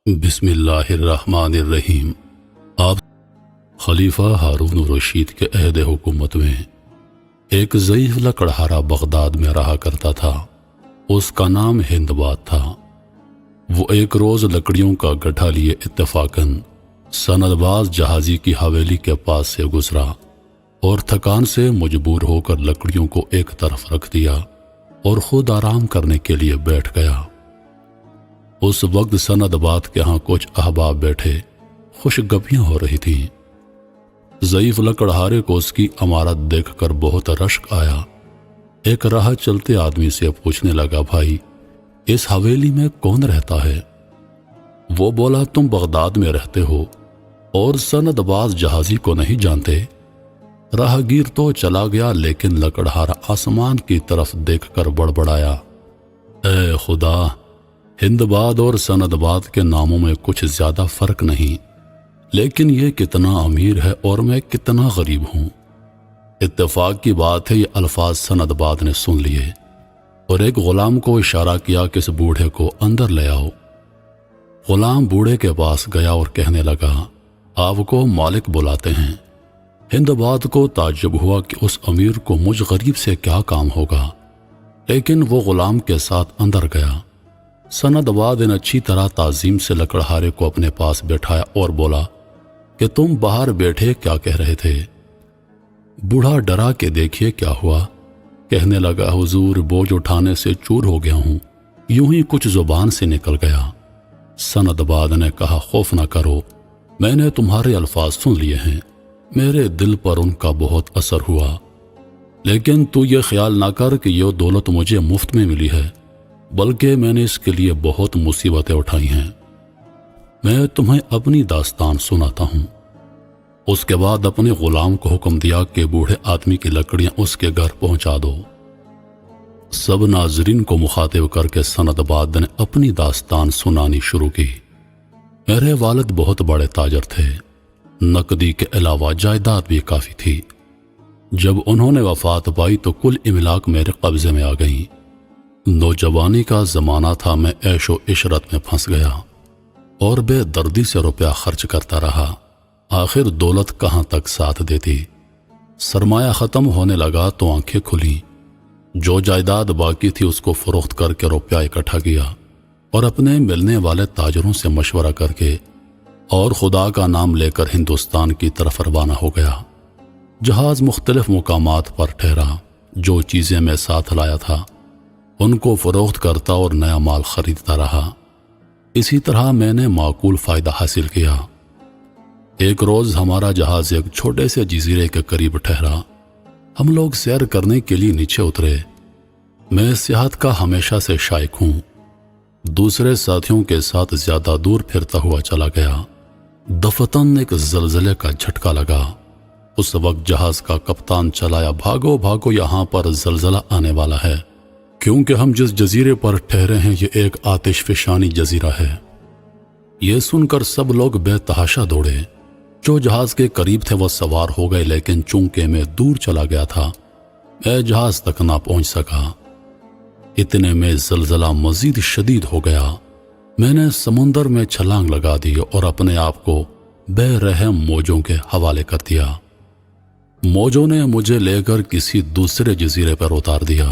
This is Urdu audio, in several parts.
بسم اللہ الرحمن الرحیم۔ آپ خلیفہ ہارون الرشید کے عہد حکومت میں ایک ضعیف لکڑہارا بغداد میں رہا کرتا تھا۔ اس کا نام ہندباد تھا۔ وہ ایک روز لکڑیوں کا گٹھا لیے اتفاقاً سندباد جہازی کی حویلی کے پاس سے گزرا اور تھکان سے مجبور ہو کر لکڑیوں کو ایک طرف رکھ دیا اور خود آرام کرنے کے لیے بیٹھ گیا۔ اس وقت سندباد کے ہاں کچھ احباب بیٹھے خوش گپیاں ہو رہی تھیں۔ ضعیف لکڑہارے کو اس کی عمارت دیکھ کر بہت رشک آیا۔ ایک راہ چلتے آدمی سے پوچھنے لگا، بھائی اس حویلی میں کون رہتا ہے؟ وہ بولا، تم بغداد میں رہتے ہو اور سندباد جہازی کو نہیں جانتے؟ راہ گیر تو چلا گیا، لیکن لکڑہارا آسمان کی طرف دیکھ کر بڑبڑایا، اے خدا، ہندباد اور سندباد کے ناموں میں کچھ زیادہ فرق نہیں، لیکن یہ کتنا امیر ہے اور میں کتنا غریب ہوں۔ اتفاق کی بات ہے یہ الفاظ سندباد نے سن لیے اور ایک غلام کو اشارہ کیا کہ اس بوڑھے کو اندر لے آؤ۔ غلام بوڑھے کے پاس گیا اور کہنے لگا، آپ کو مالک بلاتے ہیں۔ ہندباد کو تعجب ہوا کہ اس امیر کو مجھ غریب سے کیا کام ہوگا، لیکن وہ غلام کے ساتھ اندر گیا۔ سندباد نے اچھی طرح تعظیم سے لکڑہارے کو اپنے پاس بیٹھایا اور بولا کہ تم باہر بیٹھے کیا کہہ رہے تھے؟ بوڑھا ڈرا کہ دیکھیے کیا ہوا۔ کہنے لگا، حضور بوجھ اٹھانے سے چور ہو گیا ہوں، یوں ہی کچھ زبان سے نکل گیا۔ سندباد نے کہا، خوف نہ کرو، میں نے تمہارے الفاظ سن لیے ہیں، میرے دل پر ان کا بہت اثر ہوا، لیکن تو یہ خیال نہ کر کہ یہ دولت مجھے مفت میں ملی ہے، بلکہ میں نے اس کے لیے بہت مصیبتیں اٹھائی ہیں۔ میں تمہیں اپنی داستان سناتا ہوں۔ اس کے بعد اپنے غلام کو حکم دیا کہ بوڑھے آدمی کی لکڑیاں اس کے گھر پہنچا دو۔ سب ناظرین کو مخاطب کر کے سندباد نے اپنی داستان سنانی شروع کی۔ میرے والد بہت بڑے تاجر تھے، نقدی کے علاوہ جائیداد بھی کافی تھی۔ جب انہوں نے وفات پائی تو کل املاک میرے قبضے میں آ گئیں۔ نوجوانی کا زمانہ تھا، میں عیش و عشرت میں پھنس گیا اور بے دردی سے روپیہ خرچ کرتا رہا۔ آخر دولت کہاں تک ساتھ دیتی؟ سرمایہ ختم ہونے لگا تو آنکھیں کھلیں۔ جو جائیداد باقی تھی اس کو فروخت کر کے روپیہ اکٹھا کیا اور اپنے ملنے والے تاجروں سے مشورہ کر کے اور خدا کا نام لے کر ہندوستان کی طرف روانہ ہو گیا۔ جہاز مختلف مقامات پر ٹھہرا۔ جو چیزیں میں ساتھ لایا تھا ان کو فروخت کرتا اور نیا مال خریدتا رہا۔ اسی طرح میں نے معقول فائدہ حاصل کیا۔ ایک روز ہمارا جہاز ایک چھوٹے سے جزیرے کے قریب ٹھہرا۔ ہم لوگ سیر کرنے کے لیے نیچے اترے۔ میں سیاحت کا ہمیشہ سے شائق ہوں۔ دوسرے ساتھیوں کے ساتھ زیادہ دور پھرتا ہوا چلا گیا۔ دفتن ایک زلزلے کا جھٹکا لگا۔ اس وقت جہاز کا کپتان چلایا، بھاگو بھاگو، یہاں پر زلزلہ آنے والا ہے، کیونکہ ہم جس جزیرے پر ٹھہرے ہیں یہ ایک آتش فشانی جزیرہ ہے۔ یہ سن کر سب لوگ بے تحاشا دوڑے۔ جو جہاز کے قریب تھے وہ سوار ہو گئے، لیکن چونکہ میں دور چلا گیا تھا میں جہاز تک نہ پہنچ سکا۔ اتنے میں زلزلہ مزید شدید ہو گیا۔ میں نے سمندر میں چھلانگ لگا دی اور اپنے آپ کو بے رحم موجوں کے حوالے کر دیا۔ موجوں نے مجھے لے کر کسی دوسرے جزیرے پر اتار دیا۔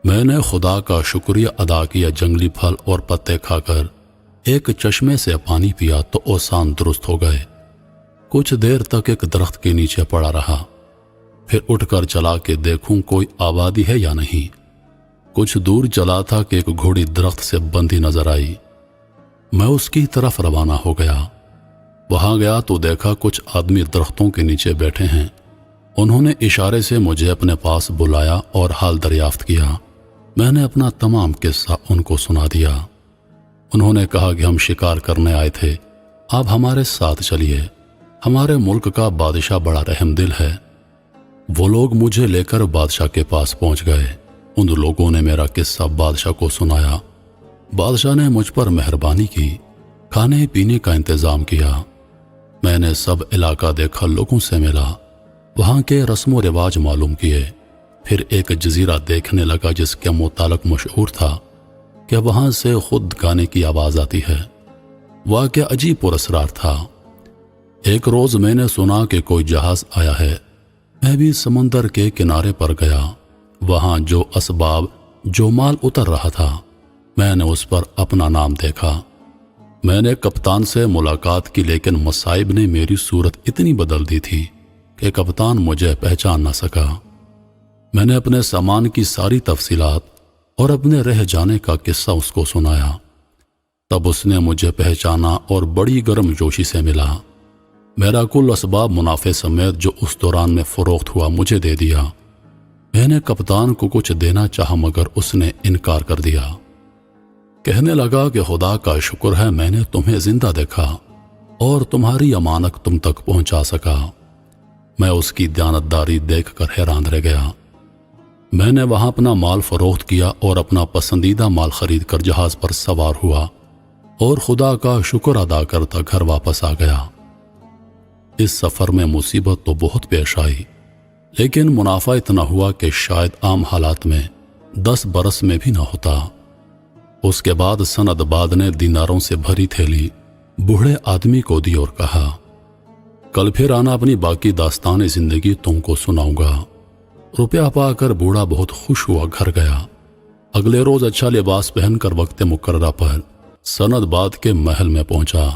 میں نے خدا کا شکریہ ادا کیا، جنگلی پھل اور پتے کھا کر ایک چشمے سے پانی پیا تو اوسان درست ہو گئے۔ کچھ دیر تک ایک درخت کے نیچے پڑا رہا، پھر اٹھ کر چلا کہ دیکھوں کوئی آبادی ہے یا نہیں۔ کچھ دور چلا تھا کہ ایک گھوڑی درخت سے بندھی نظر آئی۔ میں اس کی طرف روانہ ہو گیا۔ وہاں گیا تو دیکھا کچھ آدمی درختوں کے نیچے بیٹھے ہیں۔ انہوں نے اشارے سے مجھے اپنے پاس بلایا اور حال دریافت کیا۔ میں نے اپنا تمام قصہ ان کو سنا دیا۔ انہوں نے کہا کہ ہم شکار کرنے آئے تھے، آپ ہمارے ساتھ چلیے، ہمارے ملک کا بادشاہ بڑا رحم دل ہے۔ وہ لوگ مجھے لے کر بادشاہ کے پاس پہنچ گئے۔ ان لوگوں نے میرا قصہ بادشاہ کو سنایا۔ بادشاہ نے مجھ پر مہربانی کی، کھانے پینے کا انتظام کیا۔ میں نے سب علاقہ دیکھا، لوگوں سے ملا، وہاں کے رسم و رواج معلوم کیے۔ پھر ایک جزیرہ دیکھنے لگا جس کے متعلق مشہور تھا کہ وہاں سے خود گانے کی آواز آتی ہے۔ واقعہ عجیب پر اسرار تھا۔ ایک روز میں نے سنا کہ کوئی جہاز آیا ہے۔ میں بھی سمندر کے کنارے پر گیا۔ وہاں جو اسباب، جو مال اتر رہا تھا، میں نے اس پر اپنا نام دیکھا۔ میں نے کپتان سے ملاقات کی، لیکن مصائب نے میری صورت اتنی بدل دی تھی کہ کپتان مجھے پہچان نہ سکا۔ میں نے اپنے سامان کی ساری تفصیلات اور اپنے رہ جانے کا قصہ اس کو سنایا۔ تب اس نے مجھے پہچانا اور بڑی گرم جوشی سے ملا۔ میرا کل اسباب منافع سمیت جو اس دوران میں فروخت ہوا مجھے دے دیا۔ میں نے کپتان کو کچھ دینا چاہا مگر اس نے انکار کر دیا۔ کہنے لگا کہ خدا کا شکر ہے میں نے تمہیں زندہ دیکھا اور تمہاری امانت تم تک پہنچا سکا۔ میں اس کی دیانتداری دیکھ کر حیران رہ گیا۔ میں نے وہاں اپنا مال فروخت کیا اور اپنا پسندیدہ مال خرید کر جہاز پر سوار ہوا اور خدا کا شکر ادا کرتا گھر واپس آ گیا۔ اس سفر میں مصیبت تو بہت پیش آئی، لیکن منافع اتنا ہوا کہ شاید عام حالات میں 10 برس میں بھی نہ ہوتا۔ اس کے بعد سند باد نے دیناروں سے بھری تھیلی بوڑھے آدمی کو دی اور کہا، کل پھر آنا، اپنی باقی داستان زندگی تم کو سناؤں گا۔ روپیہ پا کر بوڑھا بہت خوش ہوا، گھر گیا۔ اگلے روز اچھا لباس پہن کر وقت مقررہ پر سند باد کے محل میں پہنچا۔